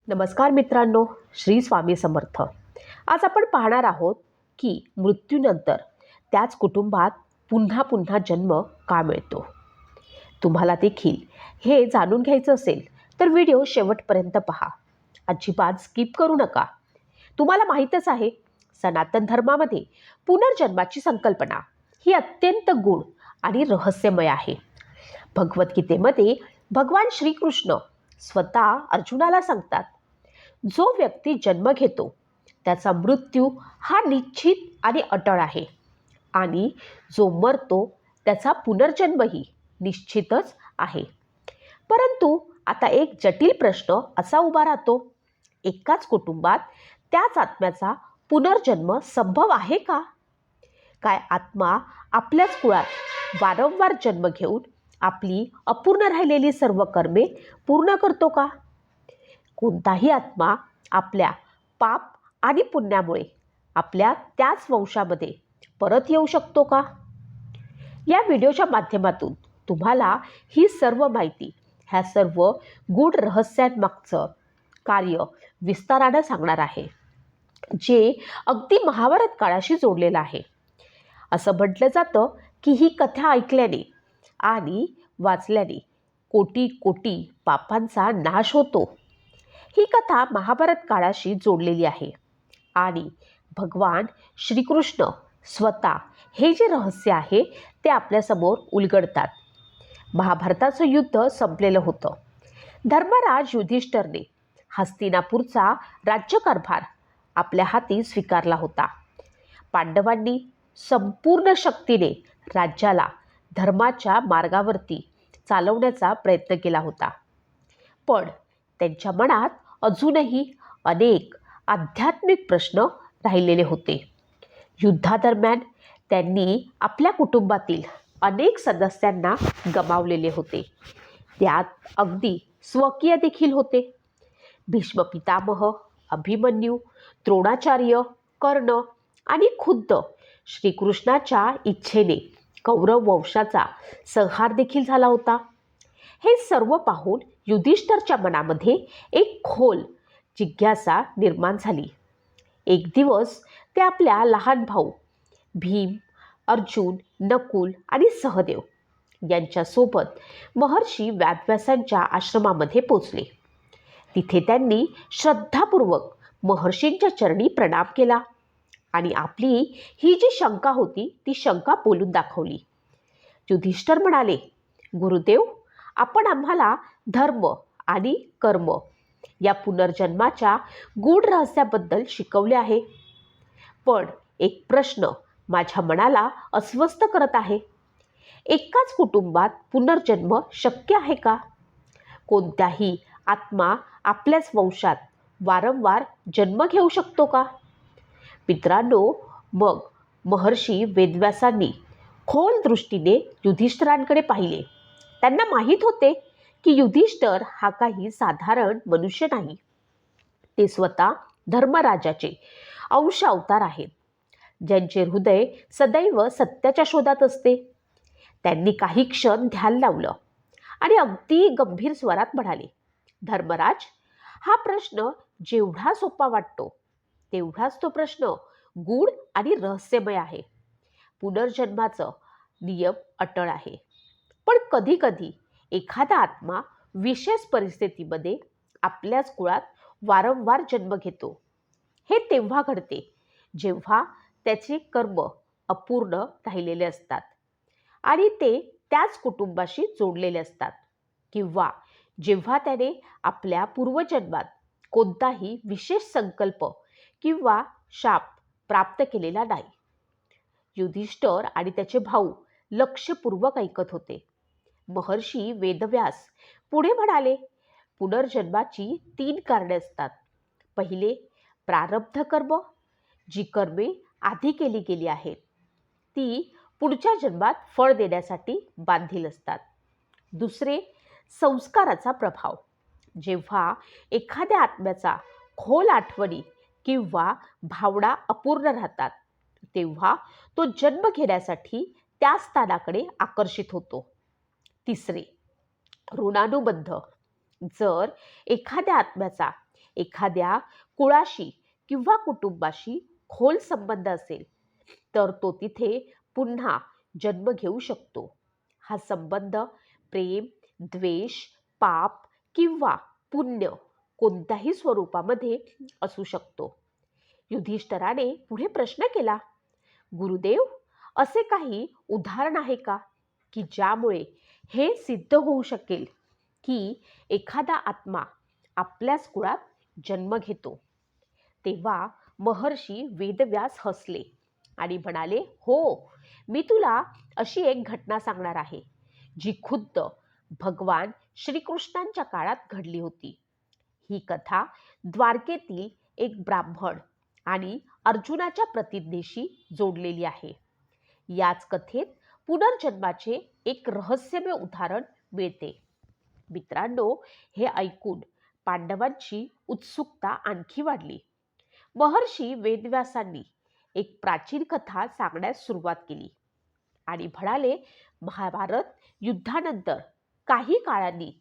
नमस्कार मित्रांनो, श्री स्वामी समर्थ. आज आपण पाहणार आहोत की मृत्यूनंतर त्याच कुटुंबात पुन्हा पुन्हा जन्म का मिळतो. तुम्हाला देखील हे जाणून घ्यायचं असेल तर व्हिडिओ शेवटपर्यंत पहा. अजिबात स्किप करू नका. तुम्हाला माहीतच आहे, सनातन धर्मामध्ये पुनर्जन्माची संकल्पना ही अत्यंत गूढ आणि रहस्यमय आहे. भगवद्गीतेमध्ये भगवान श्रीकृष्ण स्वतः अर्जुनाला सांगतात, जो व्यक्ती जन्म घेतो त्याचा मृत्यू हा निश्चित आणि अटळ आहे आणि जो मरतो त्याचा पुनर्जन्मही निश्चितच आहे. परंतु आता एक जटिल प्रश्न असा उभा राहतो, एकाच कुटुंबात त्याच आत्म्याचा पुनर्जन्म संभव आहे का? काय आत्मा आपल्याच कुळात वारंवार जन्म घेऊन आपली अपूर्ण राहिलेली सर्व कर्मे पूर्ण करतो का? कोणताही आत्मा आपल्या पाप आणि पुण्यामुळे आपल्या त्याच वंशामध्ये परत येऊ शकतो का? या व्हिडिओच्या माध्यमातून तुम्हाला ही सर्व माहिती, ह्या सर्व गूढ रहस्यांमागचं कार्य विस्तारानं सांगणार आहे, जे अगदी महाभारत काळाशी जोडलेलं आहे. असं म्हटलं जातं की ही कथा ऐकल्याने आणि वाचल्याने कोटी कोटी पापांचा नाश होतो. ही कथा महाभारत काळाशी जोडलेली आहे आणि भगवान श्रीकृष्ण स्वतः हे जे रहस्य आहे ते आपल्यासमोर उलगडतात. महाभारताचं युद्ध संपलेलं होतं. धर्मराज युधिष्ठिरने हस्तिनापूरचा राज्यकारभार आपल्या हाती स्वीकारला होता. पांडवांनी संपूर्ण शक्तीने राज्याला धर्माच्या मार्गावरती चालवण्याचा प्रयत्न केला होता. पण त्यांच्या मनात अजूनही अनेक आध्यात्मिक प्रश्न राहिलेले होते. युद्धादरम्यान त्यांनी आपल्या कुटुंबातील अनेक सदस्यांना गमावलेले होते. त्यात अगदी स्वकीय देखील होते. भीष्म पितामह, अभिमन्यू, द्रोणाचार्य, कर्ण आणि खुद्द श्रीकृष्णाच्या इच्छेने कौरव वंशाचा संहार देखील झाला होता. हे सर्व पाहून युधिष्ठिरच्या मनामध्ये एक खोल जिज्ञासा निर्माण झाली. एक दिवस ते आपल्या लहान भाऊ भीम, अर्जुन, नकुल आणि सहदेव यांच्यासोबत महर्षी व्यासव्यासांच्या आश्रमामध्ये पोचले. तिथे त्यांनी श्रद्धापूर्वक महर्षींच्या चरणी प्रणाम केला आणि आपली ही जी शंका होती ती शंका बोलून दाखवली. युधिष्ठिर म्हणाले, गुरुदेव, आपण आम्हाला धर्म आणि कर्म या पुनर्जन्माच्या गूढ रहस्याबद्दल शिकवले आहे. पण एक प्रश्न माझ्या मनाला अस्वस्थ करत आहे. एकाच कुटुंबात पुनर्जन्म शक्य आहे का? कोणत्याही आत्मा आपल्याच वंशात वारंवार जन्म घेऊ शकतो का? मित्रांनो, मग महर्षी वेदव्यासांनी खोल दृष्टीने युधिष्ठिरांकडे पाहिले. त्यांना माहीत होते की युधिष्ठिर हा काही साधारण मनुष्य नाही. ते स्वतः धर्मराजाचे अंश अवतार आहेत, ज्यांचे हृदय सदैव सत्याच्या शोधात असते. त्यांनी काही क्षण ध्यान लावलं आणि अगदी गंभीर स्वरात म्हणाले, धर्मराज, हा प्रश्न जेवढा सोपा वाटतो तेवढाच तो प्रश्न गूढ आणि रहस्यमय आहे. पुनर्जन्माचं नियम अटळ आहे, पण कधी कधी एखादा आत्मा विशेष परिस्थितीमध्ये आपल्याच कुळात वारंवार जन्म घेतो. हे तेव्हा घडते जेव्हा त्याचे कर्म अपूर्ण राहिलेले असतात आणि ते त्याच कुटुंबाशी जोडलेले असतात, किंवा जेव्हा त्याने आपल्या पूर्वजन्मात कोणताही विशेष संकल्प किंवा शाप प्राप्त केलेला नाही. युधिष्ठिर आणि त्याचे भाऊ लक्षपूर्वक ऐकत होते. महर्षी वेदव्यास पुढे म्हणाले, पुनर्जन्माची 3 कारणे असतात. पहिले, प्रारब्ध कर्म, जी कर्मे आधी केली गेली आहेत ती पुढच्या जन्मात फळ देण्यासाठी बांधील असतात. दुसरे, संस्काराचा प्रभाव, जेव्हा एखाद्या आत्म्याचा खोल आठवणी किंवा भावना अपूर्ण राहतात तेव्हा तो जन्म घेण्यासाठी त्या स्थानाकडे आकर्षित होतो. तिसरे, ऋणानुबंध, जर एखाद्या आत्म्याचा एखाद्या कुळाशी किंवा कुटुंबाशी खोल संबंध असेल तर तो तिथे पुन्हा जन्म घेऊ शकतो. हा संबंध प्रेम, द्वेष, पाप किंवा पुण्य कोणत्याही स्वरूपामध्ये असू शकतो. युधिष्ठिराने पुढे प्रश्न केला, गुरुदेव, असे काही उदाहरण आहे का की ज्यामुळे हे सिद्ध होऊ शकेल की एखादा आत्मा आपल्याच कुळात जन्म घेतो? तेव्हा महर्षी वेदव्यास हसले आणि म्हणाले, हो, मी तुला अशी एक घटना सांगणार आहे जी खुद्द भगवान श्रीकृष्णांच्या काळात घडली होती. ही कथा द्वारकेतील एक ब्राह्मण आणि अर्जुनाच्या प्रतिज्ञेशी जोडलेली आहे. याच कथेत पुनर्जन्माचे एक रहस्यमय उदाहरण मिळते. मित्रांनो, हे ऐकून पांडवांची उत्सुकता आणखी वाढली. महर्षी वेदव्यासांनी एक प्राचीन कथा सांगण्यास सुरुवात केली आणि म्हणाले, महाभारत युद्धानंतर काही काळांनी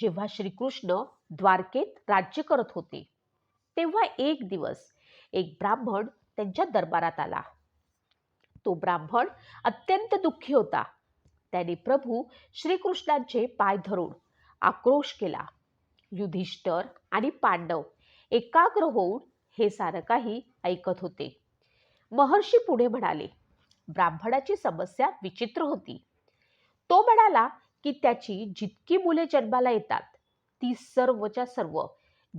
जेव्हा श्रीकृष्ण द्वारकेत राज्य करत होते तेव्हा एक दिवस एक ब्राह्मण त्यांच्या दरबारात आला. तो ब्राह्मण अत्यंत दुःखी होता. त्याने प्रभू श्रीकृष्णांचे पाय धरून आक्रोश केला. युधिष्ठिर आणि पांडव एकाग्र होऊन हे सारं काही ऐकत होते. महर्षी पुढे म्हणाले, ब्राह्मणाची समस्या विचित्र होती. तो म्हणाला की त्याची जितकी मुले जन्माला येतात ती सर्वच्या सर्व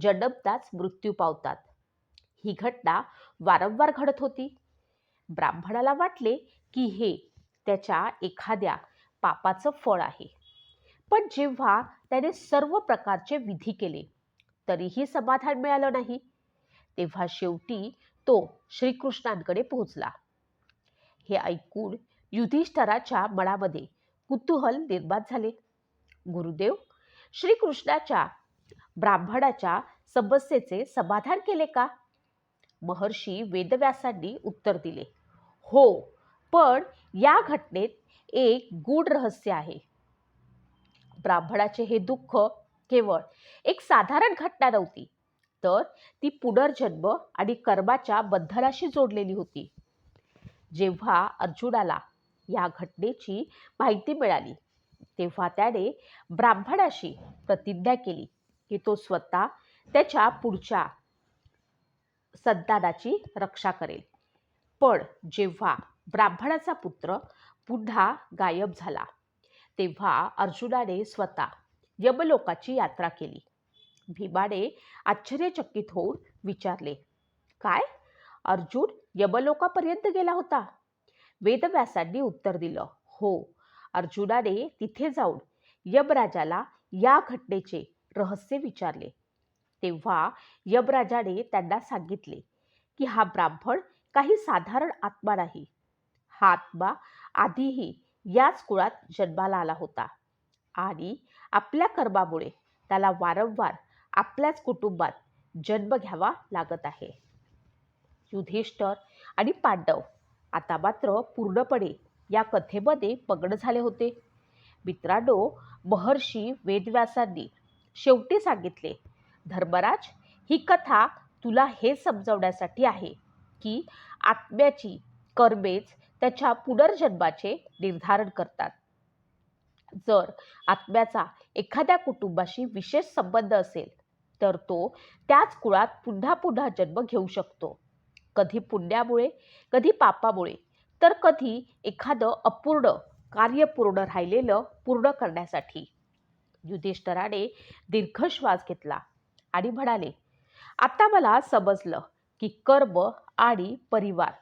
जन्मताच मृत्यू पावतात. ही घटना वारंवार घडत होती. ब्राह्मणाला वाटले की हे त्याच्या एखाद्या पापाचं फळ आहे. पण जेव्हा त्याने सर्व प्रकारचे विधी केले तरीही समाधान मिळालं नाही. तेव्हा शेवटी तो श्रीकृष्णांकडे पोहोचला. हे ऐकून युधिष्ठिराच्या मनामध्ये कुतूहल निर्माण झाले. गुरुदेव, श्रीकृष्णाच्या ब्राह्मणाच्या समस्येचे समाधान केले का? महर्षी वेदव्यासांनी उत्तर दिले, हो, पण या घटनेत एक गूढ रहस्य आहे. ब्राह्मणाचे हे दुःख केवळ एक साधारण घटना नव्हती, तर ती पुनर्जन्म आणि कर्माच्या बंधनाशी जोडलेली होती. जेव्हा अर्जुनाला या घटनेची माहिती मिळाली तेव्हा त्याने ब्राह्मणाशी प्रतिज्ञा केली की तो स्वतः त्याच्या पुढच्या संतानाची रक्षा करेल. पण जेव्हा ब्राह्मणाचा पुत्र पुन्हा गायब झाला तेव्हा अर्जुनाने स्वतः यमलोकाची यात्रा केली. भीमाने आश्चर्यचकित होऊन विचारले, काय, अर्जुन यमलोकापर्यंत गेला होता? वेदव्यासांनी उत्तर दिलं, हो, अर्जुनाने तिथे जाऊन यमराजाला या घटनेचे रहस्य विचारले. तेव्हा यमराजाने त्यांना सांगितले की हा ब्राह्मण काही साधारण आत्मा नाही. हा आत्मा आधीही याच कुळात जन्माला आला होता आणि आपल्या कर्मामुळे त्याला वारंवार आपल्याच कुटुंबात जन्म घ्यावा लागत आहे. युधिष्ठिर आणि पांडव आता मात्र पूर्णपणे या कथेमध्ये मग्न झाले होते. मित्रांनो, महर्षी वेदव्यासांनी शेवटी सांगितले, धर्मराज, ही कथा तुला हे समजवण्यासाठी आहे की आत्म्याची कर्मेच त्याच्या पुनर्जन्माचे निर्धारण करतात. जर आत्म्याचा एखाद्या कुटुंबाशी विशेष संबंध असेल तर तो त्याच कुळात पुन्हा पुन्हा जन्म घेऊ शकतो. कधी पुण्यामुळे, कधी पापामुळे, तर कधी एखादं अपूर्ण कार्य पूर्ण राहिलेलं पूर्ण करण्यासाठी. युधिष्ठिराने दीर्घ श्वास घेतला आणि म्हणाले, आता मला समजलं की कर्म आणि परिवार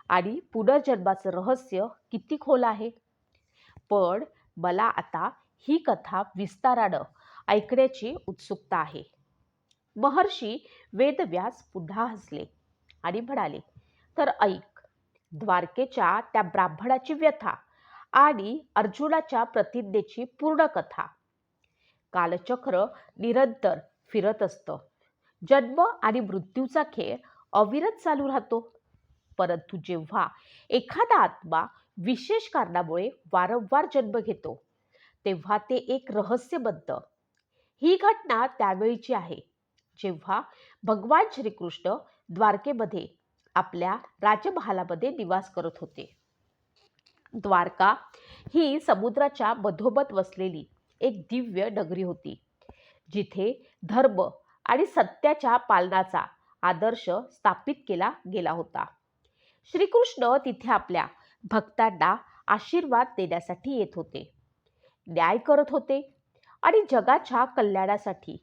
आणि पुनर्जन्माचं रहस्य किती खोल आहे. पण मला आता ही कथा विस्तारानं ऐकण्याची उत्सुकता आहे. महर्षी वेदव्यास पुन्हा हसले आणि म्हणाले, तर ऐक, द्वारकेच्या त्या ब्राह्मणाची व्यथा आणि अर्जुनाच्या प्रतिज्ञेची पूर्ण कथा. कालचक्र निरंतर फिरत असतं. जन्म आणि मृत्यूचा खेळ अविरत चालू राहतो. परंतु जेव्हा एखादा आत्मा विशेष कारणामुळे वारंवार जन्म घेतो तेव्हा ते एक रहस्य बनतं. ही घटना त्यावेळीची आहे जेव्हा भगवान श्रीकृष्ण द्वारकेमध्ये आपल्या राजमहालामध्ये निवास करत होते. द्वारका ही समुद्राच्या मधोमध वसलेली एक दिव्य नगरी होती, जिथे धर्म आणि सत्याच्या पालनाचा आदर्श स्थापित केला गेला होता. श्रीकृष्ण तिथे आपल्या भक्तांना आशीर्वाद देण्यासाठी येत होते, न्याय करत होते आणि जगाच्या कल्याणासाठी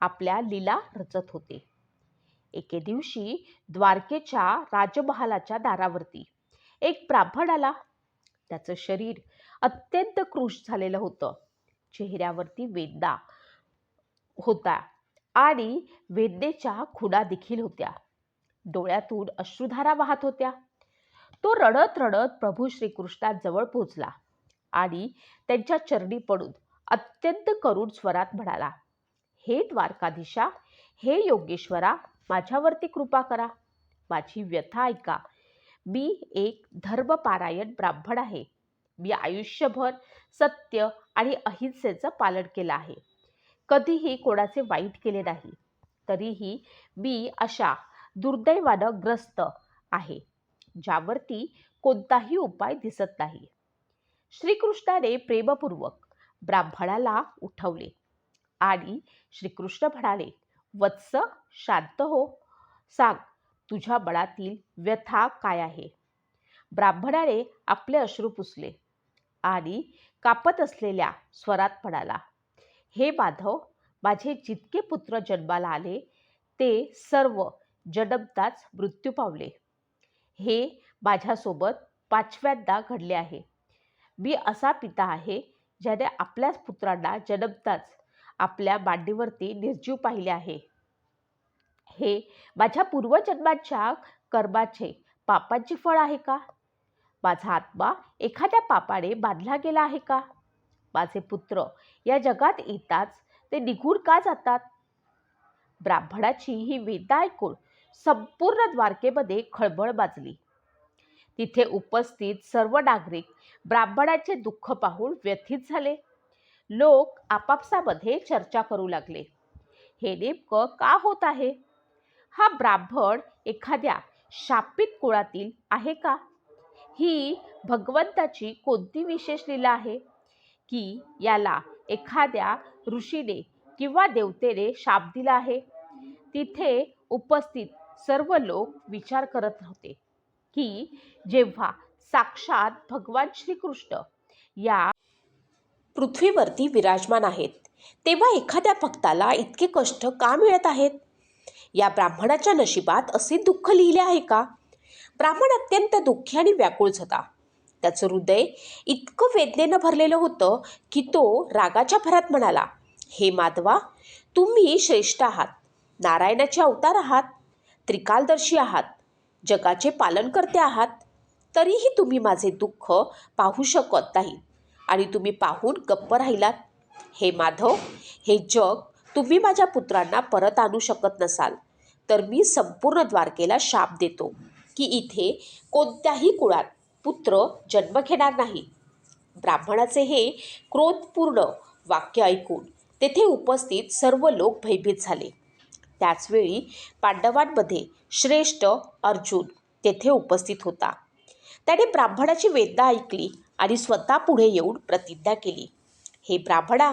आपल्या लीला रचत होते. एके दिवशी द्वारकेच्या राजमहालाच्या दारावरती एक ब्राह्मण आला. त्याचं शरीर अत्यंत कृश झालेलं होतं. चेहऱ्यावरती वेदना होता आणि वेदनेच्या खुणा देखील होत्या. डोळ्यातून अश्रुधारा वाहत होत्या. तो रडत रडत प्रभू श्रीकृष्णांजवळ पोहोचला आणि त्यांच्या चरणी पडून अत्यंत करुण स्वरात म्हणाला, हे द्वारकाधीशा, हे योगेश्वरा, माझ्यावरती कृपा करा. माझी व्यथा ऐका. मी एक धर्मपारायण ब्राह्मण आहे. मी आयुष्यभर सत्य आणि अहिंसेचं पालन केलं आहे. कधीही कोणाचे वाईट केले नाही. तरीही मी अशा दुर्दैवानं ग्रस्त आहे, ज्यावरती कोणताही उपाय दिसत नाही. श्रीकृष्णाने प्रेमपूर्वक ब्राह्मणाला उठवले आणि श्रीकृष्ण म्हणाले, वत्स, शांत हो. सांग, तुझ्या मनातील व्यथा काय आहे? ब्राह्मणाने आपले अश्रू पुसले आणि कापत असलेल्या स्वरात म्हणाला, हे माधव, माझे जितके पुत्र जन्माला आले ते सर्व जन्मताच मृत्यू पावले. हे माझ्यासोबत 5व्यांदा घडले आहे. मी असा पिता आहे ज्याने आपल्याच पुत्रांना जन्मताच आपल्या मांडीवरती निर्जीव पाहिले आहे. हे माझ्या पूर्वजन्माच्या कर्माचे, पापांचे फळ आहे का? माझा आत्मा एखाद्या पापाने बांधला गेला आहे का? माझे पुत्र या जगात येताच ते निघून का जातात? ब्राह्मणाची ही वेदना ऐकून संपूर्ण द्वारकेमध्ये खळबळ माजली. तिथे उपस्थित सर्व नागरिक ब्राह्मणाचे दुःख पाहून व्यथित झाले. लोक आपापसामध्ये चर्चा करू लागले, हे नेमकं का होत आहे? हा ब्राह्मण एखाद्या शापित कुळातील आहे का? ही भगवंताची कोणती विशेष लीला आहे की याला एखाद्या ऋषीने किंवा देवतेने शाप दिला आहे? तिथे उपस्थित सर्व लोक विचार करत होते की जेव्हा साक्षात भगवान श्रीकृष्ण या पृथ्वीवरती विराजमान आहेत, तेव्हा एखाद्या भक्ताला इतके कष्ट का मिळत आहेत? या ब्राह्मणाच्या नशिबात असे दुःख लिहिले आहे का? ब्राह्मण अत्यंत दुःखी आणि व्याकुळ होता. त्याचं हृदय इतकं वेदनेनं भरलेलं होतं की तो रागाच्या भरात म्हणाला, हे माधवा, तुम्ही श्रेष्ठ आहात, नारायणाचे अवतार आहात, त्रिकालदर्शी आहात, जगाचे पालनकर्ते आहात. तरीही तुम्ही माझे दुःख पाहू शकत नाही आणि तुम्ही पाहून गप्प राहिलात. हे माधव, हे जग तुम्ही माझ्या पुत्रांना परत आणू शकत नसाल तर मी संपूर्ण द्वारकेला शाप देतो की इथे कोणत्याही कुळात पुत्र जन्म घेणार नाही. ब्राह्मणाचे हे क्रोधपूर्ण वाक्य ऐकून तेथे उपस्थित सर्व लोक भयभीत झाले. त्याचवेळी पांडवांमध्ये श्रेष्ठ अर्जुन तेथे उपस्थित होता. त्याने ब्राह्मणाची वेदना ऐकली आणि स्वतः पुढे येऊन प्रतिज्ञा केली, हे ब्राह्मणा,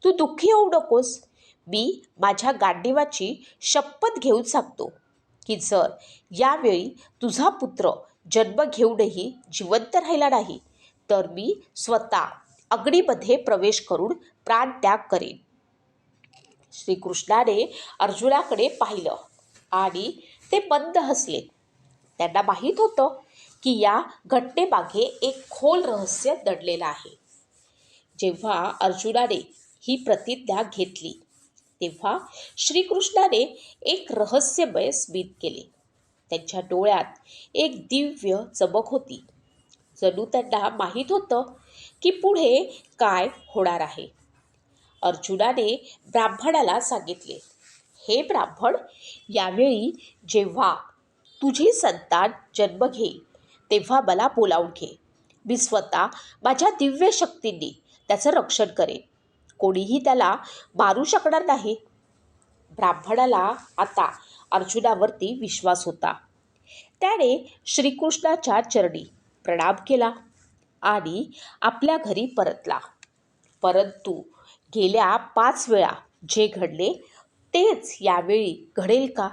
तू दुःखी होऊ नकोस. मी माझ्या गांडीवाची शपथ घेऊन सांगतो की जर यावेळी तुझा पुत्र जन्म घेऊनही जिवंत राहिला नाही तर मी स्वतः अग्नीमध्ये प्रवेश करून प्राणत्याग करेन. श्रीकृष्णाने अर्जुनाकडे पाहिलं आणि ते मंद हसले. त्यांना माहीत होतं की या घटनेमागे एक खोल रहस्य दडलेलं आहे. जेव्हा अर्जुनाने ही प्रतिज्ञा घेतली तेव्हा श्रीकृष्णाने एक रहस्यमय स्मित केले. त्यांच्या डोळ्यात एक दिव्य चमक होती. जणू त्यांना माहीत होतं की पुढे काय होणार आहे. अर्जुनाने ब्राह्मणाला सांगितले, हे ब्राह्मण, यावेळी जेव्हा तुझी संतान जन्म घेईल तेव्हा मला बोलावून घे. मी स्वतः माझ्या दिव्य शक्तींनी त्याचं रक्षण करेन. कोणीही त्याला मारू शकणार नाही. ब्राह्मणाला आता अर्जुनावरती विश्वास होता. त्याने श्रीकृष्णाच्या चरणी प्रणाम केला आणि आपल्या घरी परतला. परंतु गेल्या 5 वेळा जे घडले तेच यावेळी घडेल का?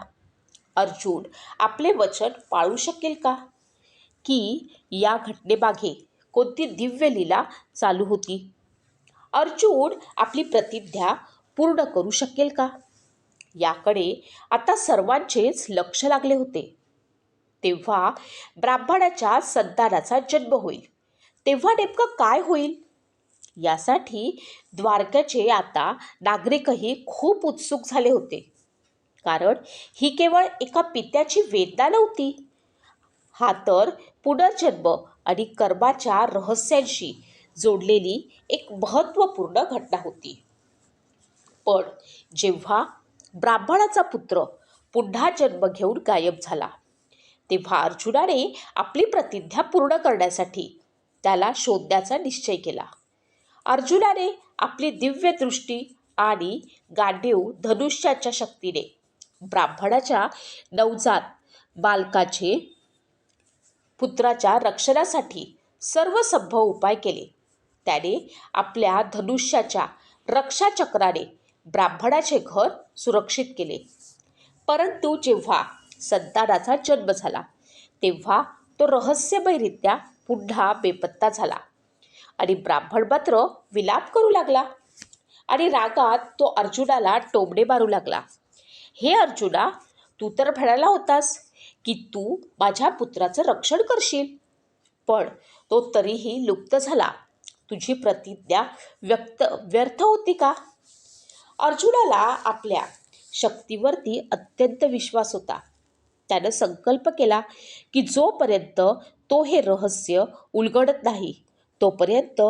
अर्जुन आपले वचन पाळू शकेल का? की या घटनेमागे कोणती दिव्य लीला चालू होती? अर्जुन आपली प्रतिज्ञा पूर्ण करू शकेल का? याकडे आता सर्वांचेच लक्ष लागले होते. तेव्हा ब्राह्मणाच्या संतानाचा जन्म होईल. तेव्हा नेमकं काय होईल? यासाठी द्वारकेचे आता नागरिकही खूप उत्सुक झाले होते. कारण ही केवळ एका पित्याची वेदना नव्हती. हा तर पुनर्जन्म आणि कर्माच्या रहस्यांशी जोडलेली एक महत्त्वपूर्ण घटना होती. पण जेव्हा ब्राह्मणाचा पुत्र पुन्हा जन्म घेऊन गायब झाला, तेव्हा अर्जुनाने आपली प्रतिज्ञा पूर्ण करण्यासाठी त्याला शोधण्याचा निश्चय केला. अर्जुनाने आपली दिव्य दृष्टी आणि गांडीव धनुष्याच्या शक्तीने ब्राह्मणाच्या नवजात बालकाचे पुत्राच्या रक्षणासाठी सर्वसंभव उपाय केले. त्याने आपल्या धनुष्याच्या रक्षाचक्राने ब्राह्मणाचे घर सुरक्षित केले. परंतु जेव्हा संतानाचा जन्म झाला, तेव्हा तो रहस्यमयरित्या पुन्हा बेपत्ता झाला आणि ब्राह्मण मात्र विलाप करू लागला आणि रागात तो अर्जुनाला टोमणे मारू लागला. हे अर्जुना, तू तर म्हणाला होतास की तू माझ्या पुत्राचं रक्षण करशील, पण तो तरीही लुप्त झाला. तुझी प्रतिज्ञा व्यर्थ होती का? अर्जुनाला आपल्या शक्तीवरती अत्यंत विश्वास होता. त्यानं संकल्प केला की जोपर्यंत तो हे रहस्य उलगडत नाही, तोपर्यंत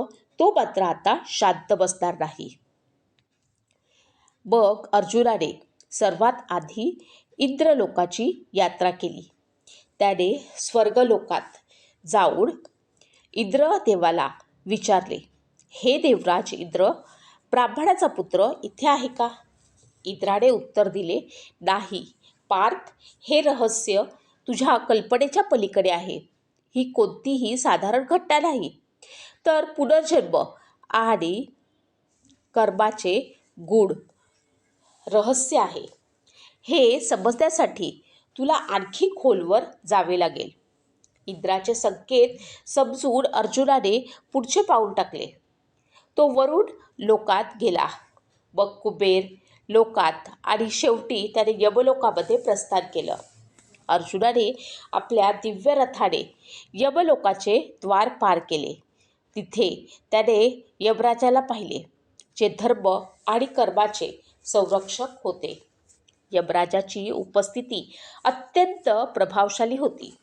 तो मात्र आता शांत बसणार नाही. मग अर्जुनाने सर्वात आधी इंद्रलोकाची यात्रा केली. त्याने स्वर्गलोकात जाऊन इंद्रदेवाला विचारले, हे देवराज इंद्र, ब्राह्मणाचा पुत्र इथे आहे का? इंद्राने उत्तर दिले, नाही पार्थ, हे रहस्य तुझ्या कल्पनेच्या पलीकडे आहे. ही कोणतीही साधारण घटना नाही, तर पुनर्जन्म आणि कर्माचे गूढ रहस्य आहे. हे समजण्यासाठी तुला आणखी खोलवर जावे लागेल. इंद्राचे संकेत समजून अर्जुनाने पुढचे पाऊल टाकले. तो वरुण लोकात गेला, मग कुबेर लोकात आणि शेवटी त्याने यमलोकामध्ये प्रस्थान केलं. अर्जुनाने आपल्या दिव्य रथाने यमलोकाचे द्वार पार केले. तिथे त्याने यमराजाला पाहिले, जे धर्म आणि कर्माचे संरक्षक होते. यमराजाची उपस्थिती अत्यंत प्रभावशाली होती.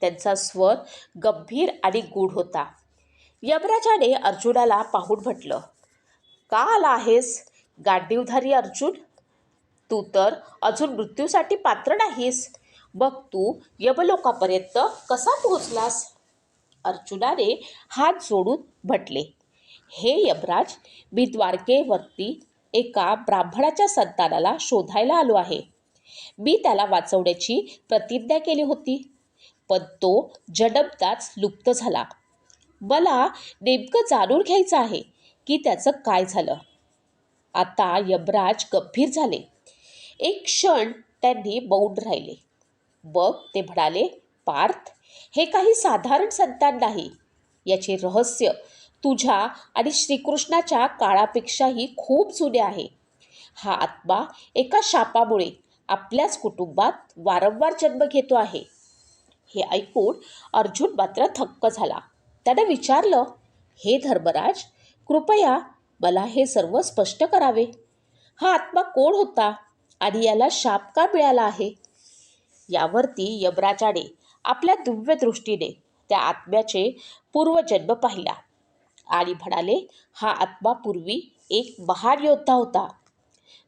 त्यांचा स्वर गंभीर आणि गूढ होता. यमराजाने अर्जुनाला पाहून म्हटलं, का आला आहेस गांडीवधारी अर्जुन? तू तर अजून मृत्यूसाठी पात्र नाहीस. मग तू यमलोकापर्यंत कसा पोहोचलास? अर्जुनाने हात जोडून म्हटले, हे यमराज, मी द्वारकेवरती एका ब्राह्मणाच्या संतानाला शोधायला आलो आहे. मी त्याला वाचवण्याची प्रतिज्ञा केली होती, पण तो जन्मताच लुप्त झाला. मला नेमकं जाणून घ्यायचं आहे की त्याचं काय झालं. आता यमराज गंभीर झाले. एक क्षण त्यांनी मौन राहिले. मग ते म्हणाले, पार्थ, हे काही साधारण संतान नाही. याचे रहस्य तुझ्या आणि श्रीकृष्णाच्या काळापेक्षाही खूप जुने आहे. हा आत्मा एका शापामुळे आपल्याच कुटुंबात वारंवार जन्म घेतो आहे. हे ऐकून अर्जुन मात्र थक्क झाला. त्याने विचारलं, हे धर्मराज, कृपया मला हे सर्व स्पष्ट करावे. हा आत्मा कोण होता आणि याला शाप का मिळाला आहे? यावरती यमराजाने आपल्या दिव्य दृष्टीने त्या आत्म्याचे पूर्वजन्म पाहिला आणि म्हणाले, हा आत्मा पूर्वी एक महान योद्धा होता,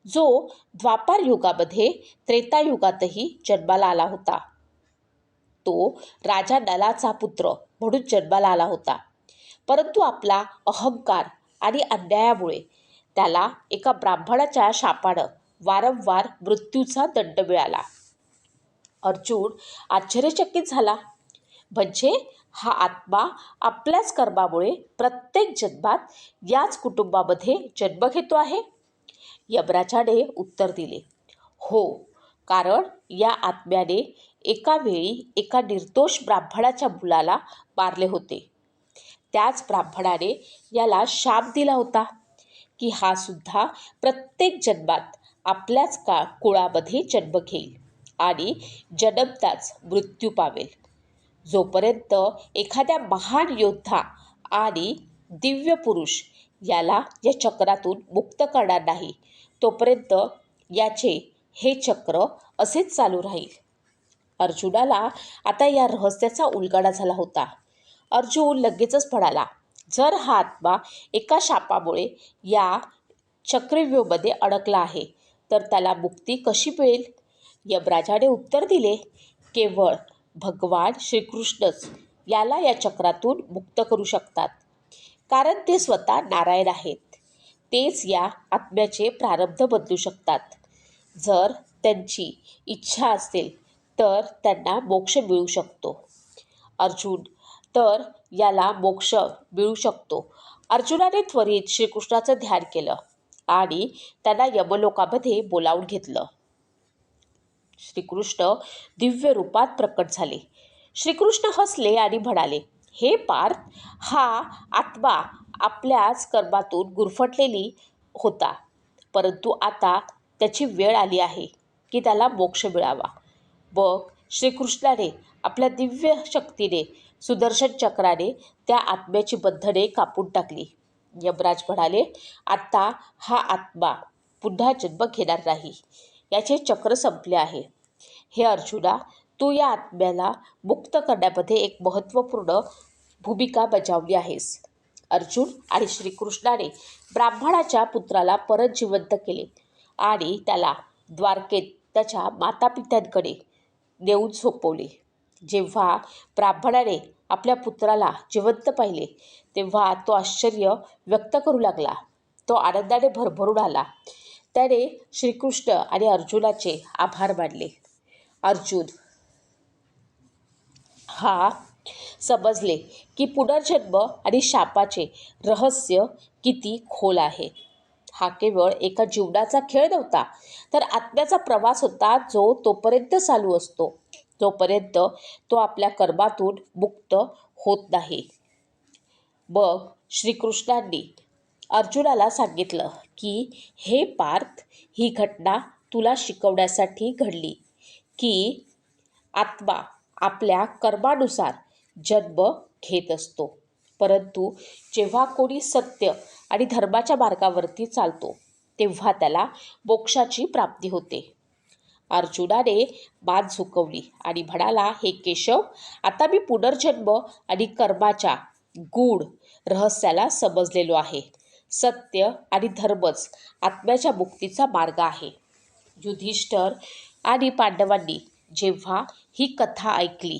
जो द्वापार युगामध्ये त्रेतायुगातही जन्माला आला होता. तो राजा नलाचा पुत्र म्हणून जन्माला आला होता. परंतु आपला अहंकार आणि अन्यायामुळे त्याला एका ब्राह्मणाच्या शापानं वारंवार मृत्यूचा दंड मिळाला. अर्जुन आश्चर्यचकित झाला. म्हणजे हा आत्मा आपल्याच कर्मामुळे प्रत्येक जन्मात याच कुटुंबामध्ये जन्म घेतो आहे? यमराजाने उत्तर दिले, हो, कारण या आत्म्याने एका वेळी एका निर्दोष ब्राह्मणाच्या मुलाला मारले होते. त्याच ब्राह्मणाने याला शाप दिला होता की हा सुद्धा प्रत्येक जन्मात आपल्याच कुळामध्ये जन्म घेईल आणि जन्मताच मृत्यू पावेल. जोपर्यंत एखाद्या महान योद्धा आणि दिव्य पुरुष याला या चक्रातून मुक्त करणार नाही, तोपर्यंत याचे हे चक्र असेच चालू राहील. अर्जुनाला आता या रहस्याचा उलगडा झाला होता. अर्जुन लगेचच म्हणाला, जर हा आत्मा एका शापामुळे या चक्रव्यूहामध्ये अडकला आहे, तर त्याला मुक्ती कशी मिळेल? यमराजाने उत्तर दिले, केवळ भगवान श्रीकृष्णच याला या चक्रातून मुक्त करू शकतात, कारण ते स्वतः नारायण आहेत. तेच या आत्म्याचे प्रारब्ध बदलू शकतात. जर त्यांची इच्छा असेल तर त्यांना मोक्ष मिळू शकतो. अर्जुन, तर याला मोक्ष मिळू शकतो. अर्जुनाने त्वरित श्रीकृष्णाचं ध्यान केलं आणि त्यांना यमलोकामध्ये बोलावून घेतलं. श्रीकृष्ण दिव्य रूपात प्रकट झाले. श्रीकृष्ण हसले आणि म्हणाले, हे पार्थ, हा आत्मा आपल्याच कर्मातून गुरफटलेली होता, परंतु आता त्याची वेळ आली आहे की त्याला मोक्ष मिळावा. मग श्रीकृष्णाने आपल्या दिव्य शक्तीने सुदर्शन चक्राने त्या आत्म्याची बंधने कापून टाकली. यमराज म्हणाले, आता हा आत्मा पुन्हा जन्म घेणार नाही. याचे चक्र संपले आहे. हे अर्जुना, तू या आत्म्याला मुक्त करण्यामध्ये एक महत्त्वपूर्ण भूमिका बजावली आहेस. अर्जुन आणि श्रीकृष्णाने ब्राह्मणाच्या पुत्राला परत जिवंत केले आणि त्याला द्वारकेत त्याच्या मातापित्यांकडे नेऊन सोपवले. जेव्हा ब्राह्मणाने आपल्या पुत्राला जिवंत पाहिले, तेव्हा तो आश्चर्य व्यक्त करू लागला. तो आनंदाने भरभरून आला. त्याने श्रीकृष्ण आणि अर्जुनाचे आभार मानले. अर्जुन हा समजले की पुनर्जन्म आणि शापाचे रहस्य किती खोल आहे. हा केवळ एका जीवनाचा खेळ नव्हता, तर आत्म्याचा प्रवास होता, जो तोपर्यंत चालू असतो जोपर्यंत तो आपल्या कर्मातून मुक्त होत नाही. मग श्रीकृष्णांनी अर्जुनाला सांगितलं की हे पार्थ, ही घटना तुला शिकवण्यासाठी घडली की आत्मा आपल्या कर्मानुसार जन्म घेत असतो, परंतु जेव्हा कोणी सत्य आणि धर्माच्या मार्गावरती चालतो तेव्हा त्याला मोक्षाची प्राप्ती होते. अर्जुनाने मान झुकवली आणि म्हणाला, हे केशव, आता मी पुनर्जन्म आणि कर्माच्या गूढ रहस्याला समजलेलो आहे. सत्य आणि धर्मच आत्म्याच्या मुक्तीचा मार्ग आहे. युधिष्ठिर आणि पांडवांनी जेव्हा ही कथा ऐकली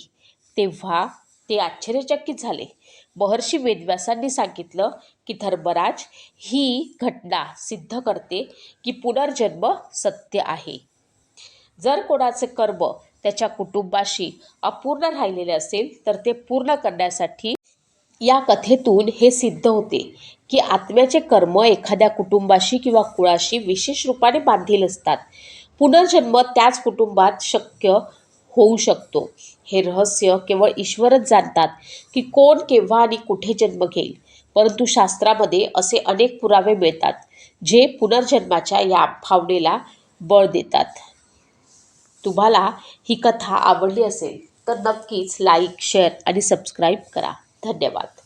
तेव्हा ते आश्चर्यचकित झाले. महर्षी वेदव्यासांनी सांगितलं की धर्मराज, ही घटना सिद्ध करते की पुनर्जन्म सत्य आहे. जर कोणाचे कर्म त्याच्या कुटुंबाशी अपूर्ण राहिलेले असेल तर ते पूर्ण करण्यासाठी या कथेतून हे सिद्ध होते की आत्म्याचे कर्म एखाद्या कुटुंबाशी किंवा कुळाशी विशेष रूपाने बांधील असतात. पुनर्जन्म त्याच कुटुंबात शक्य होऊ शकतो. हे रहस्य केवळ ईश्वरच जाणतात की कोण, केव्हा आणि कुठे जन्म घेईल, परंतु शास्त्रामध्ये असे अनेक पुरावे मिळतात जे पुनर्जन्माच्या या भावनेला बळ देतात. तुम्हाला ही कथा आवडली असेल तर नक्कीच लाईक, शेअर आणि सबस्क्राईब करा. धन्यवाद.